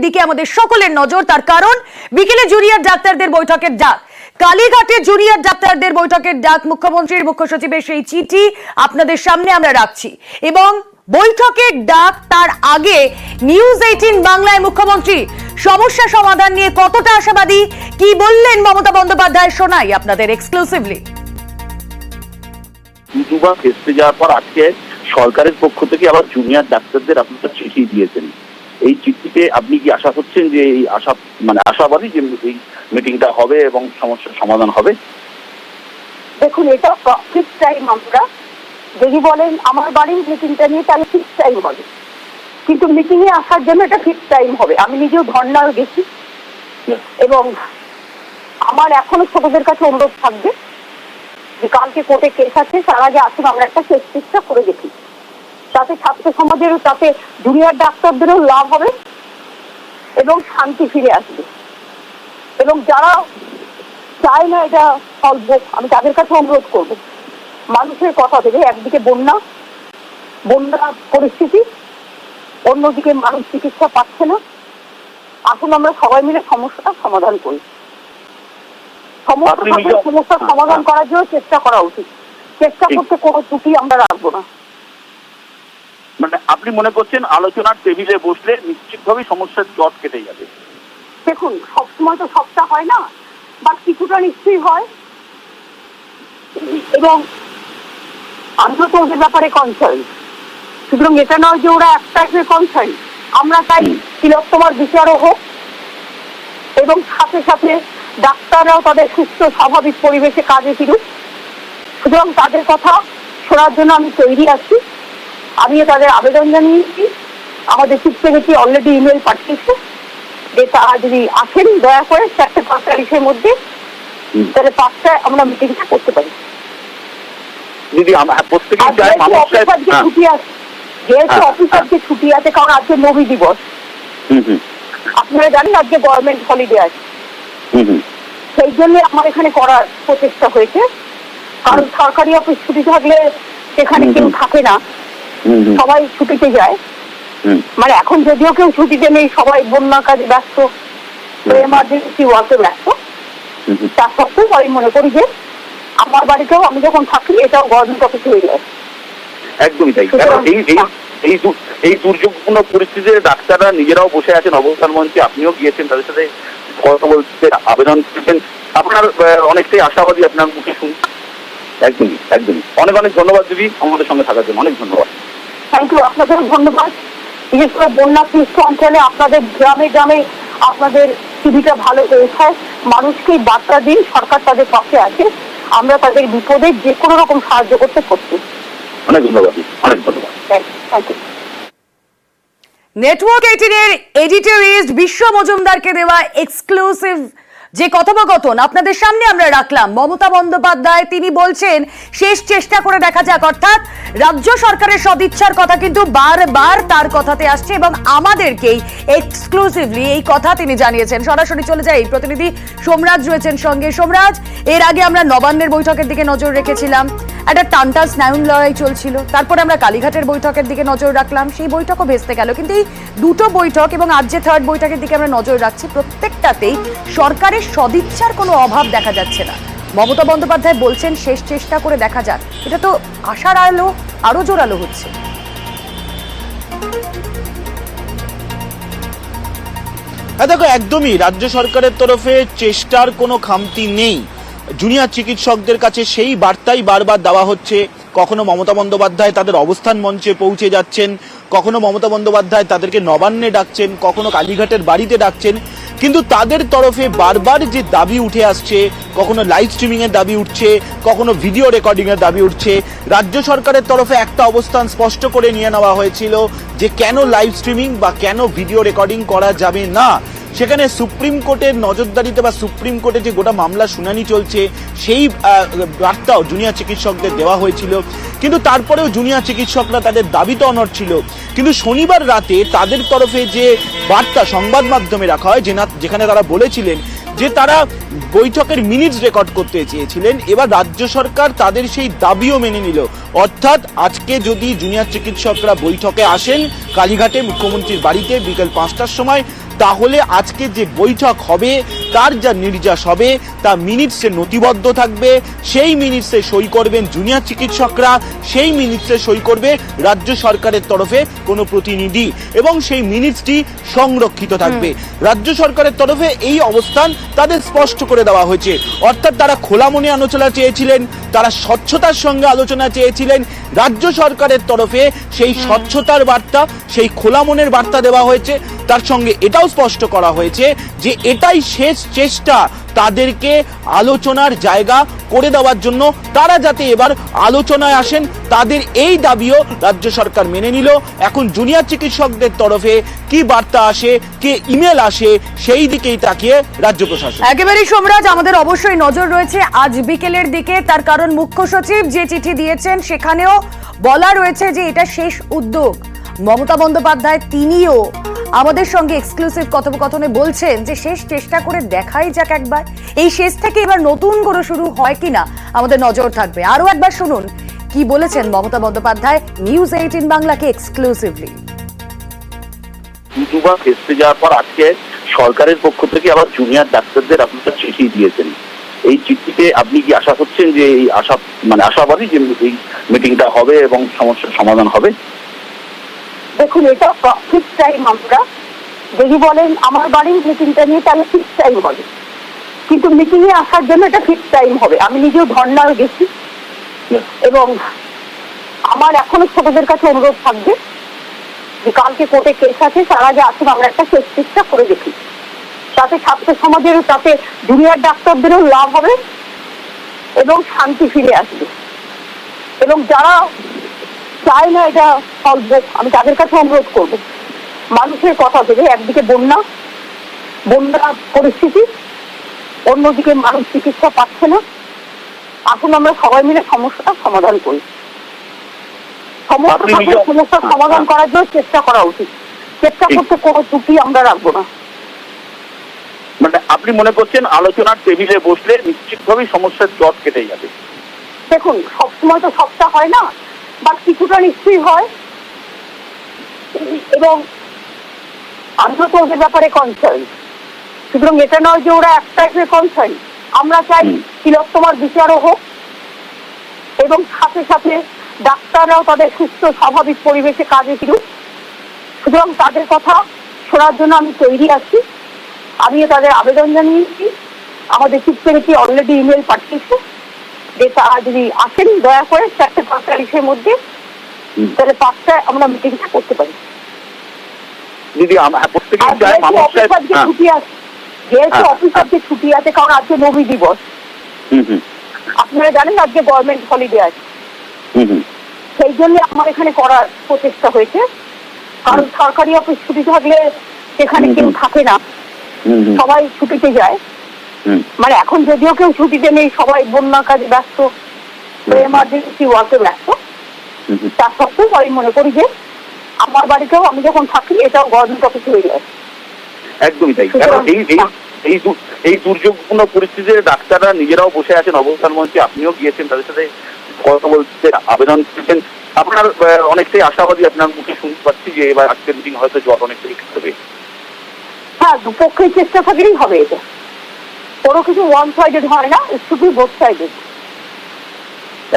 দিকে আমাদের সকলের নজর, তার কারণ বিকেলে জুনিয়র ডাক্তারদের বৈঠকের ডাক। কালীঘাটে জুনিয়র ডাক্তারদের বৈঠকের ডাক, মুখ্যমন্ত্রীর মুখ্য সচিবের সেই চিঠি আপনাদের সামনে আমরা রাখছি এবং বৈঠকের ডাক তার আগে নিউজ 18 বাংলায় মুখ্যমন্ত্রী সমস্যা সমাধান নিয়ে কতটা আশাবাদী, কি বললেন মমতা বন্দ্যোপাধ্যায়, শোনাই আপনাদের এক্সক্লুসিভলি। দুবার ভেস্তে যাওয়ার পর আজকে সরকারের পক্ষ থেকে আবার জুনিয়র ডাক্তারদের আপনারা চিঠি দিয়েছেন। এই চিঠিতে আপনি কি আশা করছেন যে এই আশাবাদী যে এই মিটিংটা হবে এবং সমস্যার সমাধান হবে? দেখুন, এটা ফিক্স টাইম। আমরা যদি বলেন আমার বাড়ির মিটিংটা নিয়ে, তাহলে ফিক্স টাইম হবে, কিন্তু মিটিং এ আসার জন্য এটা ফিক্স টাইম হবে। আমি নিজেও ধর্নায় গেছি এবং আমার এখনো ছোটদের কাছে অনুরোধ থাকবে যে কালকে কোর্টে কেস আছে, তার আগে আসুন আমরা একটা শেষ চেষ্টা করে দেখি। তাতে ছাত্র সমাজেরও, তাতে জুনিয়র ডাক্তারদেরও লাভ হবে এবং শান্তি ফিরে আসবে। এবং যারা চায় না এটা সলভ হোক, আমি তাদের কাছে অনুরোধ করব, মানুষের কথা থেকে একদিকে বন্যা পরিস্থিতি, অন্যদিকে মানুষ চিকিৎসা পাচ্ছে না। আসুন আমরা সবাই মিলে সমস্যাটা সমাধান করি। সমস্যার সমাধান করার জন্য চেষ্টা করা উচিত। চেষ্টা করতে কোনো ত্রুটি আমরা রাখবো না। মানে আপনি মনে করছেন আলোচনার টেবিলে বসলে নিশ্চিতভাবে সমস্যার জট কেটে যাবে? দেখুন, সবসময় তো সবটা হয় না, বাট কিছুটা নিশ্চয়ই হয়। এবং আমরা তো ওদের ব্যাপারে কনসার্ন, সুতরাং এটা নয় যে ওরা একটা কনসার্ন। আমরা চাই তিলোত্তমার বিচারও হোক এবং সাথে সাথে ডাক্তাররাও তাদের সুস্থ স্বাভাবিক পরিবেশে কাজে ফিরুক। সুতরাং তাদের কথা শোনার জন্য আমি তৈরি আছি। আমিও তাদের আবেদন জানিয়েছি। আমাদের চিফ সেক্রেটারি অলরেডি ইমেল পাঠিয়েছে যে তারা যদি আসেন দয়া করে 4:45-এর মধ্যে, তাহলে 5টায় আমরা মিটিংটা করতে পারি। যদি যেহেতু অফিসারকে ছুটি আছে, কারণ আজকে নবী দিবস, আপনারা জানেন আজকে গভর্নমেন্ট হলিডে আছে, সেই জন্য আমার এখানে করার প্রচেষ্টা হয়েছে। কারণ সরকারি অফিস ছুটি থাকলে সেখানে কেউ থাকে না, সবাই ছুটিতে যায়। মানে এখন যদিও কেউ ছুটিতে নেই, সবাই বন্যার কাজে ব্যস্ত, এমার্জেন্সি ওয়ার্কে ব্যস্ত। তা সত্ত্বেও আমি মনে করি যে আমার বাড়িতেও আমি যখন থাকি এটাও গভর্নমেন্ট অফিস হয়ে যায়। একদমই তাই। এই দুর্যোগপূর্ণ পরিস্থিতিতে ডাক্তাররা নিজেরাও বসে আছেন অবস্থান মঞ্চে, আপনিও গিয়েছেন তাদের সাথে কথা বলতে, আবেদন করছেন। আপনার অনেকটাই আশাবাদী আপনার মুখে শুনি। একদমই একদমই। অনেক অনেক ধন্যবাদ দিদি আমাদের সঙ্গে থাকার জন্য, অনেক ধন্যবাদ। থ্যাংক ইউ, আপনাদের ধন্যবাদ। বিশেষ করে বন্যাক্লিষ্ট অঞ্চলে আপনাদের গ্রামে গ্রামে আপনাদের টিভিটা ভালো পৌঁছায়, মানুষকে বার্তা দিন সরকার তাদের পাশে আছে, আমরা তাদের বিপদে যে কোনো রকম সাহায্য করতে প্রস্তুত। অনেক ধন্যবাদ, অনেক ধন্যবাদ। Thank you. নেটওয়ার্ক 18 এর এডিটর বিশ্ব মজুমদারকে দেওয়া এক্সক্লুসিভ যে কথোপকথন আপনাদের সামনে আমরা রাখলাম। মমতা বন্দ্যোপাধ্যায় তিনি বলছেন শেষ চেষ্টা করে দেখা যাক, অর্থাৎ রাজ্য সরকারের সদিচ্ছার কথা কিন্তু বারবার তার কথাতে আসছে এবং আমাদেরকেই এক্সক্লুসিভলি এই কথা তিনি জানিয়েছেন। সরাসরি চলে যাই, প্রতিনিধি সোমরাজ রয়েছেন সঙ্গে। সোমরাজ, এর আগে আমরা নবান্নের বৈঠকের দিকে নজর রেখেছিলাম, একটা টানটা স্নায়ুন লড়াই চলছিল, তারপরে আমরা কালীঘাটের বৈঠকের দিকে নজর রাখলাম, সেই বৈঠকও ভেস্তে গেল। কিন্তু এই দুটো বৈঠক এবং আজ যে থার্ড বৈঠকের দিকে আমরা নজর রাখছি, প্রত্যেকটাতেই সরকারের সদিচ্ছার কোনো অভাব দেখা যাচ্ছে না। মমতা বন্দ্যোপাধ্যায় বলছেন শেষ চেষ্টা করে দেখা যাক, এটা তো আশার আলো আরো জোরালো হচ্ছে। হ্যাঁ দেখো, একদমই রাজ্য সরকারের তরফে চেষ্টার কোনো খামতি নেই। জুনিয়র চিকিৎসকদের কাছে সেই বার্তাই বারবার দেওয়া হচ্ছে। কখনো মমতা বন্দ্যোপাধ্যায় তাদের অবস্থান মঞ্চে পৌঁছে যাচ্ছেন, কখনো মমতা বন্দ্যোপাধ্যায় তাদেরকে নবান্নে ডাকছেন, কখনো কালীঘাটের বাড়িতে ডাকছেন, কিন্তু তাদের তরফে বারবার যে দাবি উঠে আসছে, কখনো লাইভ স্ট্রিমিং এর দাবি উঠছে, কখনো ভিডিও রেকর্ডিং এর দাবি উঠছে। রাজ্য সরকারের তরফে একটা অবস্থান স্পষ্ট করে নিয়ে নেওয়া হয়েছিল যে কেন লাইভ স্ট্রিমিং বা কেন ভিডিও রেকর্ডিং করা যাবে না। সেখানে সুপ্রিম কোর্টের নজরদারিতে বা সুপ্রিম কোর্টে যে গোটা মামলা শুনানি চলছে সেই বার্তাও জুনিয়র চিকিৎসকদের দেওয়া হয়েছিল, কিন্তু তারপরেও জুনিয়র চিকিৎসকরা তাদের দাবিতে অনড় ছিল। কিন্তু শনিবার রাতে তাদের তরফে যে বার্তা সংবাদ মাধ্যমে রাখা হয়, যেখানে তারা বলেছিলেন যে তারা বৈঠকের মিনিটস রেকর্ড করতে চেয়েছিলেন, এবার রাজ্য সরকার তাদের সেই দাবিও মেনে নিল। অর্থাৎ আজকে যদি জুনিয়র চিকিৎসকরা বৈঠকে আসেন কালীঘাটে মুখ্যমন্ত্রীর বাড়িতে বিকেল 5টার সময়, তাহলে আজকে যে বৈঠক হবে তার যা নির্যাস হবে তা মিনিটসে নথিবদ্ধ থাকবে, সেই মিনিটসে সই করবেন জুনিয়র চিকিৎসকরা, সেই মিনিটসে সই করবে রাজ্য সরকারের তরফে কোনো প্রতিনিধি এবং সেই মিনিটসটি সংরক্ষিত থাকবে। রাজ্য সরকারের তরফে এই অবস্থান তাদের স্পষ্ট করে দেওয়া হয়েছে, অর্থাৎ তারা খোলা মনে আলোচনা চেয়েছিলেন, তারা স্বচ্ছতার সঙ্গে আলোচনা চেয়েছিলেন। রাজ্য সরকারের তরফে সেই স্বচ্ছতার বার্তা, সেই খোলা মনের বার্তা দেওয়া হয়েছে। তার সঙ্গে এটাও স্পষ্ট করা হয়েছে যে এটাই শেষ চেষ্টা তাদেরকে আলোচনার জায়গা করে দেওয়ার জন্য, তারা যাতে এবার আলোচনায় আসেন তাদের এই দাবিও রাজ্য সরকার মেনে নিল। এখন জুনিয়র চিকিৎসকদের তরফে কি বার্তা আসে, কি ইমেল আসে, সেই দিকেই তাকিয়ে রাজ্য প্রশাসন। একেবারেই সোমরাজ, আমাদের অবশ্যই নজর রয়েছে আজ বিকেলের দিকে, তার কারণ মুখ্য সচিব যে চিঠি দিয়েছেন সেখানেও বলা রয়েছে যে এটা শেষ উদ্যোগ। মমতা বন্দ্যোপাধ্যায় তিনিও আমাদের সঙ্গে এক্সক্লুসিভ কথোপকথনে বলছেন যে শেষ চেষ্টা করে দেখাই যাক একবার, এই শেষ থেকে এবার নতুন করে শুরু হয় কিনা আমাদের নজর থাকবে। আরো একবার শুনুন কি বলেছেন মমতা বন্দ্যোপাধ্যায় নিউজ 18 বাংলাকে এক্সক্লুসিভলি। দুবার ফেসতে যাওয়ার পর আজকে সরকারের পক্ষ থেকে আবার জুনিয়র ডাক্তারদের আপনারা চিঠি দিয়েছেন। এই চিঠিতে আপনি কি আশা করছেন যে এই আশাবাদী যে এই মিটিংটা হবে এবং সমস্যার সমাধান হবে? দেখুন, এটা ফিক্স টাইম। আমরা যদি বলেন আমার বাড়ির মিটিংটা নিয়ে, তাহলে ফিক্স টাইম হবে, কিন্তু মিটিং এ আসার জন্য এটা ফিক্স টাইম হবে। আমি নিজেও ধর্নাও গেছি এবং আমার এখনো ছোটদের কাছে অনুরোধ থাকবে যে কালকে কোর্টে কেস আছে, তার আগে আসুন আমরা একটা শেষ চেষ্টা করে দেখি। তাতে ছাত্র সমাজেরও, তাতে জুনিয়র ডাক্তারদেরও লাভ হবে এবং শান্তি ফিরে আসবে। এবং যারা চায় না এটা সলভ হোক, আমি তাদের কাছে অনুরোধ করব মানুষের কথা ভেবে, একদিকে বন্যা পরিস্থিতি, অন্যদিকে মানুষ চিকিৎসা পাচ্ছে না, আসুন আমরা সবাই মিলে সমস্যাটা সমাধান করি। সমস্যার সমাধান করার জন্য চেষ্টা করা উচিত। চেষ্টা করতে কোনো ত্রুটি আমরা রাখবো না। মানে আপনি মনে করছেন আলোচনার টেবিলে বসলে নিশ্চিতভাবেই সমস্যার জট কেটে যাবে? দেখুন, সবসময় তো সবটা হয় না, বাট কিছুটা নিশ্চয়ই হয়। এবং আমিও তো ওদের ব্যাপারে কনসার্ন, সুতরাং এটা নয় যে ওরা এক টাইপের কনসার্ন। আমরা চাই তিলোত্তমার বিচারও হোক এবং সাথে সাথে ডাক্তাররাও তাদের সুস্থ স্বাভাবিক পরিবেশে কাজে ফিরুক। সুতরাং তাদের কথা শোনার জন্য আমি তৈরি আছি। আমিও তাদের আবেদন জানিয়েছি, আমাদের চিফ সেক্রেটারি অলরেডি ইমেল পাঠিয়েছে যে তারা যদি আসেন দয়া করে 4:45 মধ্যে, তাহলে 5টায় আমরা মিটিংটা করতে পারি। যদি ছুটি আছে, যেহেতু অফিস আজকে ছুটি আছে, কারণ আজকে নবী দিবস, আপনারা জানেন আজকে গভর্নমেন্ট হলিডে আছে, সেই জন্য আমার এখানে করার প্রচেষ্টা হয়েছে। কারণ সরকারি অফিস ছুটি থাকলে সেখানে কেউ থাকে না, সবাই ছুটিতে যায়। মানে এখন যদিও কেউ ছুটিতে নেই, সবাই বন্যার কাজে ব্যস্ত, এমার্জেন্সি ওয়ার্কে ব্যস্ত। তা সত্ত্বেও আমি মনে করি যে আমার বাড়িতেও আমি যখন থাকি এটাও গভর্নমেন্ট অফিস হয়ে যায়। একদমই তাই। এই দুর্যোগপূর্ণ পরিস্থিতিতে ডাক্তাররা নিজেরাও বসে আছেন অবস্থান মঞ্চে, আপনিও গিয়েছেন তাদের সাথে কথা বলতে, আবেদন করেছেন। আপনার অনেকটাই আশাবাদী, আপনার মুখে শুনতে পাচ্ছি যে এবার আজকের মিটিং হয়তো জট অনেকটাই হবে। হ্যাঁ, দুপক্ষের চেষ্টা থাকলেই হবে। এটা কোনো কিছু ওয়ান সাইডেড হয় না, শুধু বোথ সাইডেড।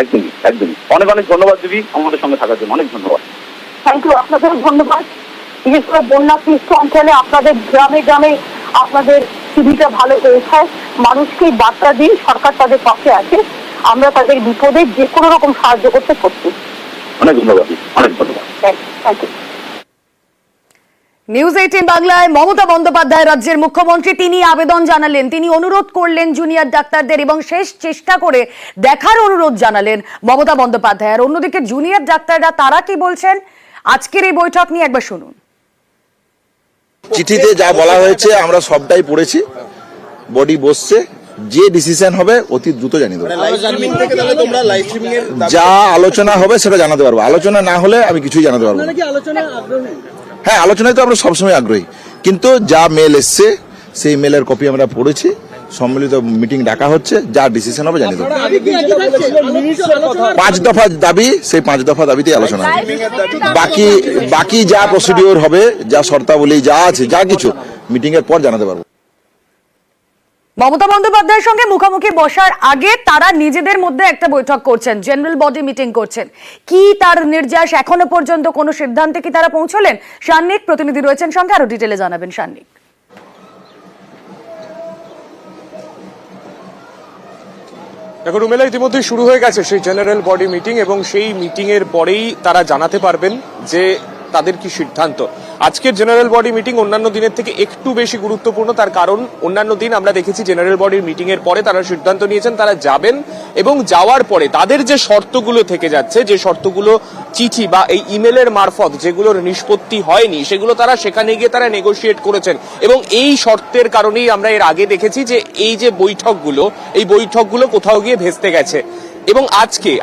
একদমই একদমই। অনেক অনেক ধন্যবাদ দিদি আমাদের সঙ্গে থাকার জন্য, অনেক ধন্যবাদ। থ্যাংক ইউ, আপনাদের ধন্যবাদ। বিশেষ করে বন্যাক্লিষ্ট অঞ্চলে আপনাদের গ্রামে গ্রামে আপনাদের টিভিটা ভালো পৌঁছায়, মানুষকে বার্তা দিন সরকার তাদের পাশে আছে, আমরা তাদের বিপদে যে কোনো রকম সাহায্য করতে প্রস্তুত। অনেক ধন্যবাদ, অনেক ধন্যবাদ। Thank you. নিউজ 18 বাংলায় মমতা বন্দ্যোপাধ্যায় রাজ্যের মুখ্যমন্ত্রী, তিনি আবেদন জানালেন, তিনি অনুরোধ করলেন জুনিয়র ডাক্তারদের এবং শেষ চেষ্টা করে দেখার অনুরোধ জানালেন মমতা বন্দ্যোপাধ্যায়। আর অন্যদিকে জুনিয়র ডাক্তাররা তারা কি বলছেন আজকের এই বৈঠক নিয়ে একবার শুনুন। চিঠিতে যা বলা হয়েছে আমরা সবটাই পড়েছি, বডি বসছে, যে ডিসিশন হবে অতি দ্রুত জানিয়ে দেবো। যা আলোচনা হবে সেটা জানাতে পারবো, আলোচনা না হলে আমি কিছুই জানাতে পারবো না। হ্যাঁ, আলোচনায় তো আমরা সবসময় আগ্রহী, কিন্তু যা মেল এসছে সেই মেলের কপি আমরা পড়েছি, সম্মিলিত মিটিং ডাকা হচ্ছে, যা ডিসিশন হবে জানিয়ে দেবো। 5 দফা দাবি, সেই 5 দফা দাবিতেই আলোচনা হবে। বাকি যা প্রসিডিওর হবে, যা শর্তাবলী যা আছে, যা কিছু মিটিং এর পর জানাতে পারবো। মমতা বন্দ্যোপাধ্যায়ের সঙ্গে মুখোমুখি বসার আগে তারা নিজেদের মধ্যে একটা বৈঠক করছেন, জেনারেল বডি মিটিং করছেন। কি তার নির্যাস, এখনো পর্যন্ত কোনো সিদ্ধান্তে কি তারা পৌঁছলেন? সান্নিক প্রতিনিধি রয়েছেন সঙ্গে, আরো ডিটেলে জানাবেন সান্নিক। দেখো রুমেলা, ইতিমধ্যেই শুরু হয়ে গেছে সেই জেনারেল বডি মিটিং এবং সেই মিটিং এর পরেই তারা জানাতে পারবেন যে তাদের কি সিদ্ধান্ত। আজকের জেনারেল বডি মিটিং অন্যান্য দিনের থেকে একটু বেশি গুরুত্বপূর্ণ, তার কারণ অন্যান্য দিন আমরা দেখেছি জেনারেল বডির মিটিং এর পরে তারা সিদ্ধান্ত নিয়েছেন তারা যাবেন এবং যাওয়ার পরে তাদের যে শর্তগুলো থেকে যাচ্ছে, যে শর্তগুলো চিঠি বা এই ইমেলের মারফত যেগুলোর নিষ্পত্তি হয়নি সেগুলো তারা সেখানে গিয়ে তারা নেগোশিয়েট করেছেন এবং এই শর্তের কারণেই আমরা এর আগে দেখেছি যে এই যে বৈঠকগুলো কোথাও গিয়ে ভেস্তে গেছে। এবং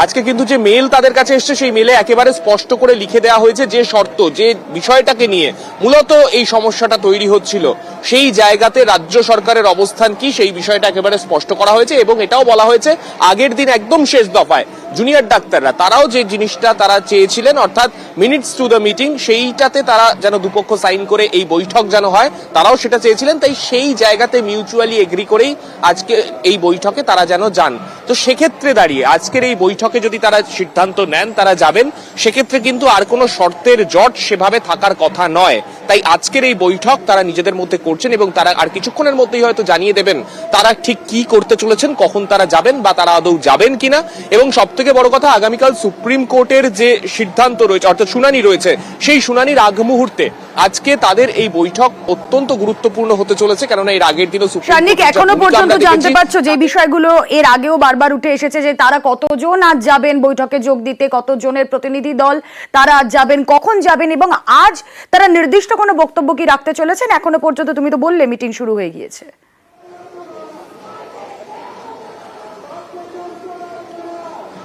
আজকে কিন্তু যে মেল তাদের কাছে এসছে সেই মেলে একেবারে স্পষ্ট করে লিখে দেওয়া হয়েছে যে শর্ত, যে বিষয়টাকে নিয়ে মূলত এই সমস্যাটা তৈরি হচ্ছিল সেই জায়গাতে রাজ্য সরকারের অবস্থান কি সেই বিষয়টা একেবারে স্পষ্ট করা হয়েছে এবং এটাও বলা হয়েছে আগের দিন একদম শেষ দফায় জুনিয়র ডাক্তাররা তারাও যে জিনিসটা তারা চেয়েছিলেন অর্থাৎ মিনিটস টু দ্য মিটিং, সেইটাতে তারা যেন দুপক্ষ সাইন করে এই বৈঠক যেন হয় তারাও সেটা চেয়েছিলেন। তাই সেই জায়গাতে মিউচুয়ালি এগ্রি করেই আজকে এই বৈঠকে তারা যেন যান। তো সেক্ষেত্রে দাঁড়িয়ে আজকের এই বৈঠকে যদি তারা সিদ্ধান্ত নেন তারা যাবেন, সেক্ষেত্রে কিন্তু আর কোনো শর্তের জট সেভাবে থাকার কথা নয়। তাই আজকের এই বৈঠক তারা নিজেদের মধ্যে করছেন এবং তারা আর কিছুক্ষণের মধ্যেই হয়তো জানিয়ে দেবেন তারা ঠিক কি করতে চলেছেন, কখন তারা যাবেন বা তারা আদৌ যাবেন কিনা। এবং সব থেকে বড় কথা, আগামীকাল সুপ্রিম কোর্টের যে সিদ্ধান্ত রয়েছে অর্থাৎ শুনানি রয়েছে, সেই শুনানির আগ মুহূর্তে আজকে তাদের এই বৈঠক অত্যন্ত গুরুত্বপূর্ণ হতে চলেছে, কেননা এর আগের দিনও সান্নিক এখনো পর্যন্ত জানতে পারছো যে বিষয়গুলো এর আগেও বারবার উঠে এসেছে যে তারা কতজন আজ যাবেন বৈঠকে যোগ দিতে, কতজনের প্রতিনিধি দল তারা আজ যাবেন, কখন যাবেন এবং আজ তারা নির্দিষ্ট কোনো বক্তব্য কি রাখতে চলেছেন? এখনো পর্যন্ত তুমি তো বললে মিটিং শুরু হয়ে গিয়েছে।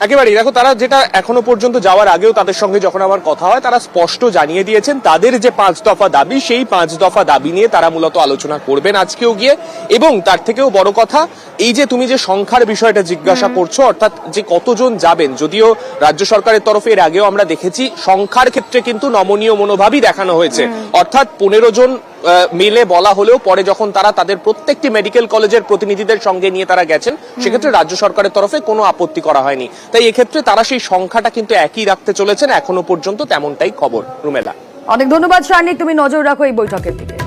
একেবারেই দেখো, তারা যেটা এখনো পর্যন্ত যাওয়ার আগেও তাদের সঙ্গে যখন আমার কথা হয় তারা স্পষ্ট জানিয়ে দিয়েছেন তাদের যে 5 দফা দাবি, সেই 5 দফা দাবি নিয়ে তারা মূলত আলোচনা করবেন আজকেও গিয়ে। এবং তার থেকেও বড় কথা, এই যে তুমি যে সংখ্যার বিষয়টা জিজ্ঞাসা করছো অর্থাৎ যে কতজন যাবেন, যদিও রাজ্য সরকারের তরফে এর আগেও আমরা দেখেছি সংখ্যার ক্ষেত্রে কিন্তু নমনীয় মনোভাবই দেখানো হয়েছে, অর্থাৎ 15 জন মেলে বলা হলেও পরে যখন তারা তাদের প্রত্যেকটি মেডিকেল কলেজের প্রতিনিধিদের সঙ্গে নিয়ে তারা গেছেন সেক্ষেত্রে রাজ্য সরকারের তরফে কোনো আপত্তি করা হয়নি। তাই এক্ষেত্রে তারা সেই সংখ্যাটা কিন্তু একই রাখতে চলেছেন, এখনো পর্যন্ত তেমনটাই খবর। রুমেলা, অনেক ধন্যবাদ সান্নিক, তুমি নজর রাখো এই বৈঠকের দিকে।